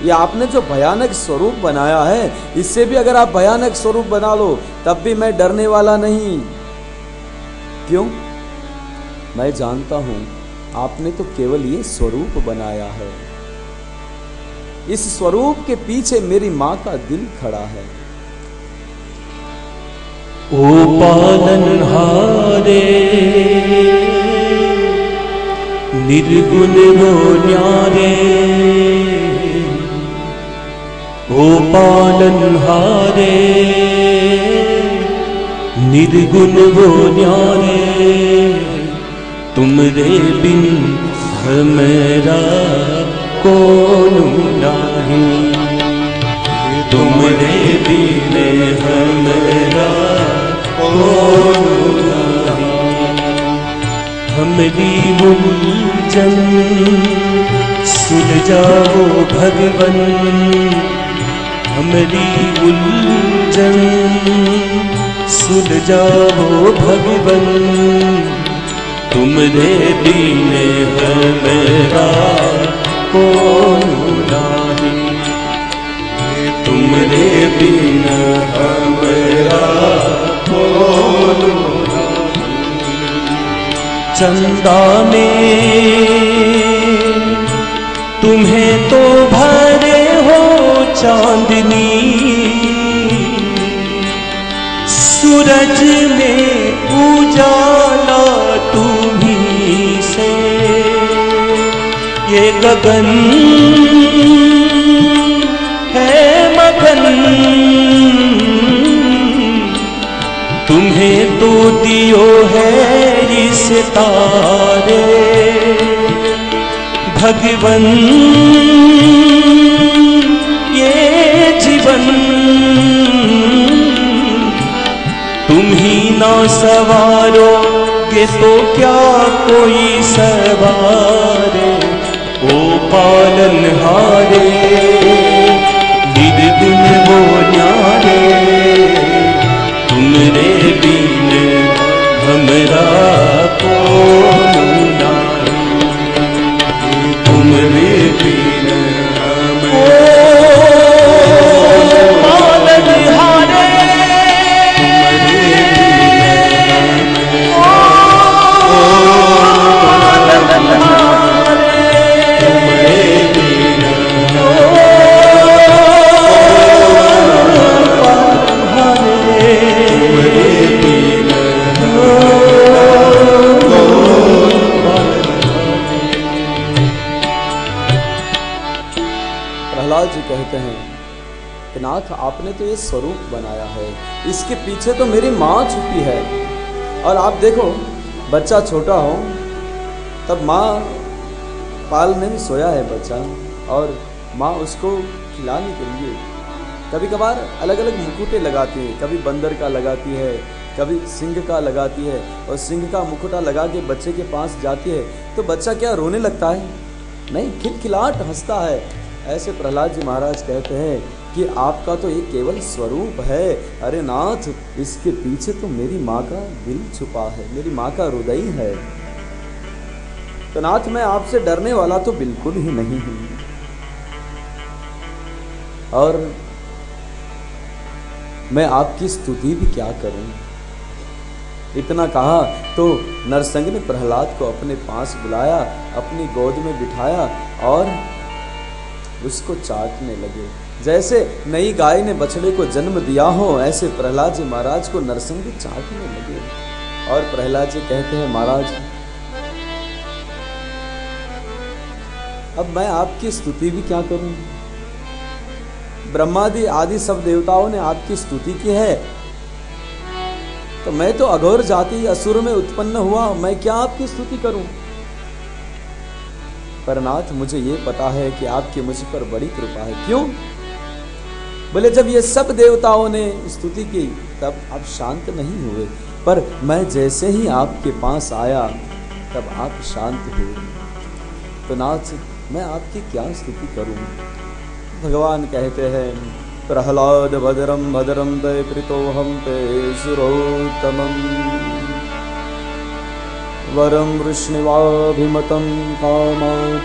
ये आपने जो भयानक स्वरूप बनाया है, इससे भी अगर आप भयानक स्वरूप बना लो तब भी मैं डरने वाला नहीं। क्यों? मैं जानता हूं आपने तो केवल ये स्वरूप बनाया है, इस स्वरूप के पीछे मेरी मां का दिल खड़ा है। ओ पालनहारे निर्गुण वो न्यारे, ओ पालनहारे निर्गुण वो न्यारे, तुमरे बिन हमारा कौन नहीं, तुमरे बिन हमारा कौन नहीं। हमरी उलझन सुलझाओ भगवन, हमरी उलझन सुलझाओ भगवन, तुमरे बिन हमारा कौन नहीं, तुमरे बिन हमारा कौन नहीं। चंदा में तुम्हें तो भरे हो चांदनी, सूरज में उजाला तुम्हीं से, ये गगन है मगन, तुम्हें तो दियो है ये सितारे भगवन, ये जीवन तुम ही ना सवारोगे तो क्या कोई सवारे। ओ पालनहारे निर्गुण वो न्यारे, तुमरे बिन हमरा कौन नहीं, तुमरे बिन कहते हैं कि नाथ आपने तो ये स्वरूप बनाया है, इसके पीछे तो मेरी माँ छुपी है। और आप देखो बच्चा छोटा हो तब माँ पालने में सोया है बच्चा, और माँ उसको खिलाने के लिए कभी कभार अलग अलग मुकुटे लगाती है, कभी बंदर का लगाती है, कभी सिंह का लगाती है, और सिंह का मुकुटा लगा के बच्चे के पास जाती है तो बच्चा क्या रोने लगता है? नहीं, खिलखिलाहट हंसता है। ऐसे प्रहलाद जी महाराज कहते हैं कि आपका तो ये केवल स्वरूप है। अरे नाथ, इसके पीछे तो मेरी माँ का दिल छुपा है, मेरी माँ का हृदय है। तो नाथ, मैं आपसे डरने वाला तो बिल्कुल ही नहीं हूं। और मैं आपकी स्तुति भी क्या करूं। इतना कहा तो नरसंग ने प्रहलाद को अपने पास बुलाया, अपनी गोद में बिठाया और उसको चाटने लगे। जैसे नई गाय ने बछड़े को जन्म दिया हो, ऐसे प्रहलाद जी महाराज को नरसंग चाटने लगे। और प्रहलाद जी कहते हैं, महाराज अब मैं आपकी स्तुति भी क्या करूं। ब्रह्मादि आदि सब देवताओं ने आपकी स्तुति की है, तो मैं तो अघोर जाति असुर में उत्पन्न हुआ, मैं क्या आपकी स्तुति करूं। पर नाथ, मुझे ये पता है कि आपकी मुझ पर बड़ी कृपा है। क्यों? बोले जब ये सब देवताओं ने स्तुति की तब आप शांत नहीं हुए, पर मैं जैसे ही आपके पास आया तब आप शांत हुए। तो नाथ, मैं आपकी क्या स्तुति करूं। भगवान कहते हैं, प्रहलाद भद्रम भद्रम दय प्रीतोहम ते सुरोत्तमम् वरम वृष्णिवाभिमतं कामापुरोहिणी।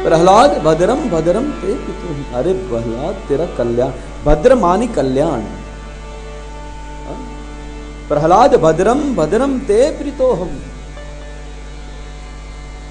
प्रहलाद भद्रम भद्रम ते पितु। अरे प्रहलाद तेरा कल्याण, भद्र मानी कल्याण। प्रहलाद भद्रम भद्रम ते प्रीतोहम।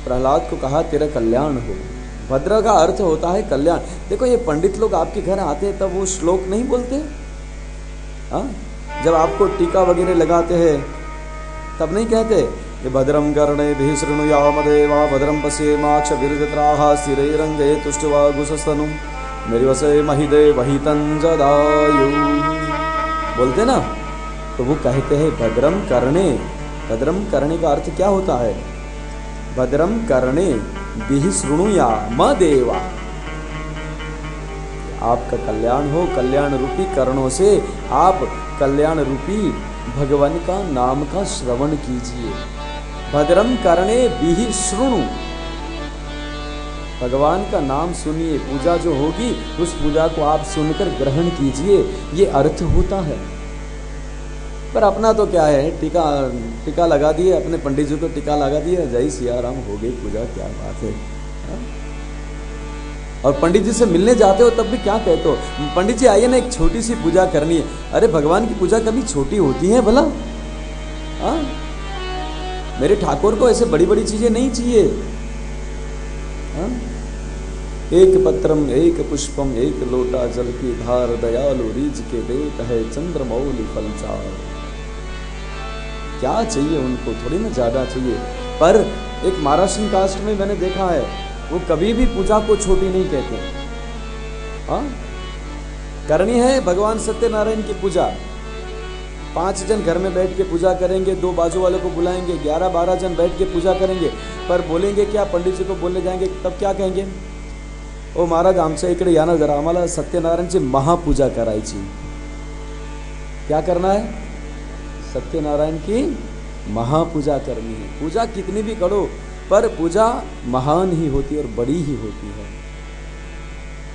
प्रहलाद को कहा तेरा कल्याण हो। भद्र का अर्थ होता है कल्याण। देखो ये पंडित लोग आपके घर आते हैं तब वो श्लोक नहीं बोलते, जब आपको टीका वगैरह लगाते हैं तब नहीं कहते ये भद्रम कर्णे शृणुयाम देवा भद्रम पश्येमाक्ष वीर्यत्राः स्थिरैरङ्गैः तुष्ट्वा गुसस्तनुं निर्वसे महिदे वहितं जदायु, बोलते ना। तो वो कहते हैं भद्रम कर्णे। भद्रम करने का अर्थ क्या होता है? भद्रम कर्णे बिहि शृणुयाम देवा, आपका कल्याण हो। कल्याण रूपी कर्णों से आप कल्याण रूपी भगवान का नाम का श्रवण कीजिए। भद्रम कर्णे बिहि शृणु, भगवान का नाम सुनिए। पूजा जो होगी उस पूजा को आप सुनकर ग्रहण कीजिए, ये अर्थ होता है। पर अपना तो क्या है, टीका लगा दिए, अपने पंडित जी को टीका लगा दिए, जय सिया राम, हो गई पूजा, क्या बात है। और पंडित जी से मिलने जाते हो तब भी क्या कहते हो, पंडित जी आइए ना एक छोटी सी पूजा करनी है। अरे भगवान की पूजा कभी छोटी होती है भला? मेरे ठाकुर को ऐसे बड़ी बड़ी चीजें नहीं चाहिए। एक पत्रम एक पुष्पम एक लोटा जल की धार, दयालु रीझ के देत है चंद्रमौली फलचार। क्या चाहिए उनको, थोड़ी ना ज्यादा चाहिए। पर एक महाराष्ट्र कास्ट में मैंने देखा है, वो कभी भी पूजा को छोटी नहीं कहते। करनी है भगवान सत्यनारायण की पूजा, 5 जन घर में बैठ के पूजा करेंगे, 2 बाजू वालों को बुलाएंगे, 11-12 जन बैठ के पूजा करेंगे। पर बोलेंगे क्या, पंडित जी को बोलने जाएंगे तब क्या कहेंगे, ओ महाराज आमच्या इकडे या ना जरा, आम्हाला सत्यनारायणची महापूजा करायची। क्या करना है? सत्यनारायण की महापूजा करनी है। पूजा कितनी भी करो पर पूजा महान ही होती है और बड़ी ही होती है।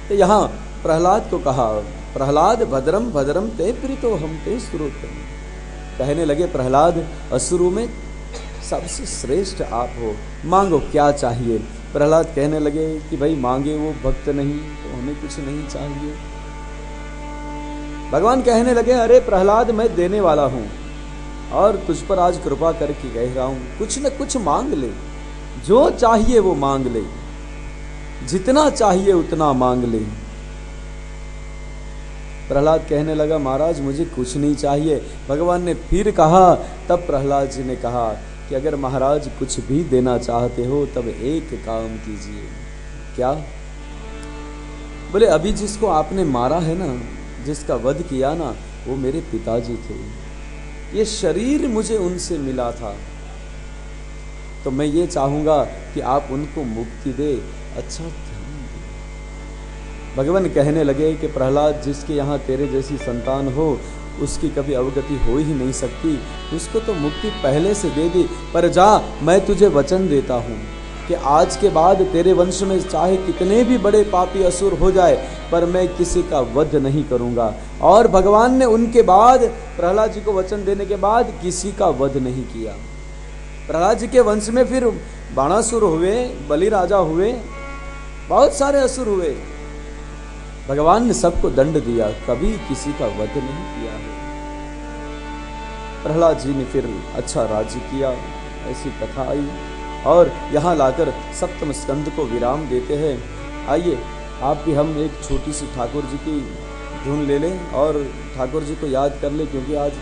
तो यहाँ प्रहलाद को कहा, प्रहलाद भद्रम भद्रम ते प्रीतो हम ते श्रोतम। कहने लगे प्रहलाद असुरों में सबसे श्रेष्ठ आप हो, मांगो क्या चाहिए। प्रहलाद कहने लगे कि भाई मांगे वो भक्त नहीं तो हमें कुछ नहीं चाहिए। भगवान कहने लगे अरे प्रहलाद मैं देने वाला हूं और तुझ पर आज कृपा करके कह रहा हूं, कुछ न कुछ मांग ले, जो चाहिए वो मांग ले, जितना चाहिए उतना मांग ले। प्रहलाद कहने लगा महाराज मुझे कुछ नहीं चाहिए। भगवान ने फिर कहा, तब प्रहलाद जी ने कहा कि अगर महाराज कुछ भी देना चाहते हो तब एक काम कीजिए। क्या? बोले अभी जिसको आपने मारा है ना, जिसका वध किया ना, वो मेरे पिताजी थे, ये शरीर मुझे उनसे मिला था, तो मैं ये चाहूंगा कि आप उनको मुक्ति दे, अच्छा ध्यान दे। भगवान कहने लगे कि प्रहलाद जिसके यहाँ तेरे जैसी संतान हो उसकी कभी अवगति हो ही नहीं सकती, उसको तो मुक्ति पहले से दे दी। पर जा, मैं तुझे वचन देता हूँ कि आज के बाद तेरे वंश में चाहे कितने भी बड़े पापी असुर हो जाए पर मैं किसी का वध नहीं करूँगा। और भगवान ने उनके बाद प्रहलाद जी को वचन देने के बाद किसी का वध नहीं किया। प्रहलाद जी के वंश में फिर बाणासुर हुए, बलि राजा हुए, बहुत सारे असुर हुए, भगवान ने सबको दंड दिया, कभी किसी का वध नहीं किया है। प्रहलाद जी ने फिर अच्छा राज्य किया, ऐसी कथा आई। और यहाँ लाकर सप्तम स्कंद को विराम देते हैं। आइए आप भी हम एक छोटी सी ठाकुर जी की धुन ले लें और ठाकुर जी को याद कर ले, क्योंकि आज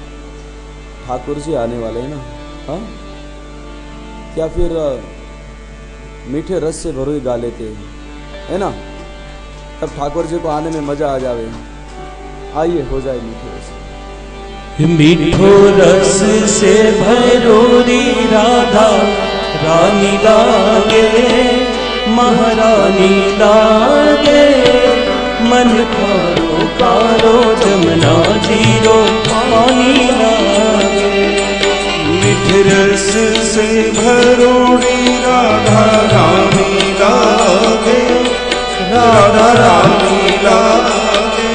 ठाकुर जी आने वाले हैं ना। हाँ, क्या फिर मीठे रस से भरोई गा लेते है ना, तब ठाकुर जी को आने में मजा आ जावे। आइए हो जाए मीठे रस। मीठो रस से भरोरी राधा रानी लागे, महारानी लागे, मन कारो कारो जमुना जीरो पानी लागे। मीठे रस से भरोरी राधा रानी लागे, राधा रानी लागे,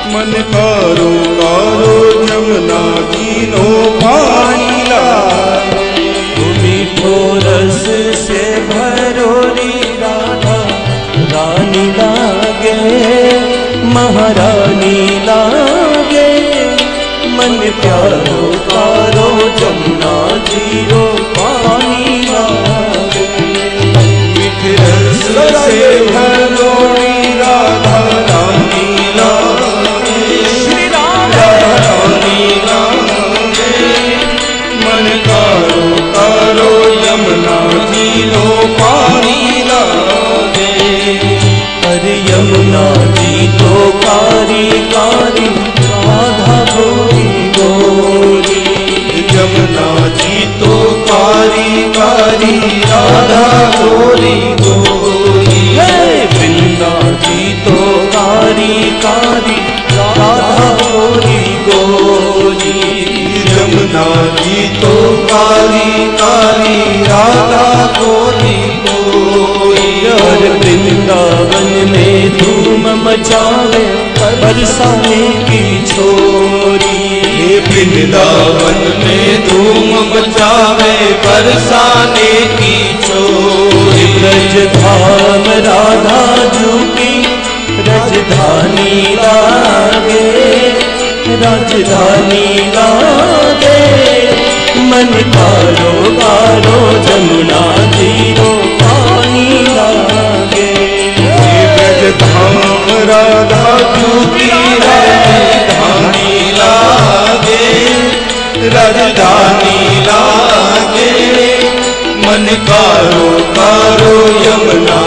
मन कारो कारो जमुना जीरो पानी लागे। मीठो रस से भरोरी राधा महारानी लागे, मन प्यारो कारो जमुना जीरो पानी लागे। मीठ रस से भरोड़ी राधा रानी लागे, श्री राम रानी लागे, मन कारो कारो यमुना जीरो पानी लागे। अरे यमुना जी तो कारी कारी राधा गोरी गोरी, यमुना जी तो कारी कारी राधा गोरी गोरी। वृंदा जी तो कारी कारी राधा गोरी गोरी, यमुना जी तो कारी कारी राधा गोरी गोरी। और वृंदावन में धूम मचावे बरसाने की छोरी, ये वृंदावन में धूम मचावे बरसाने की छोरी। ब्रज धाम राधा जू की राजधानी लागे, राजधानी लागे, मन कारो कारो जमुना जीरो पानी लागे। ये ब्रज धाम राधा की राजधानी लागे, राजधानी लागे, मन कारो कारो यमुना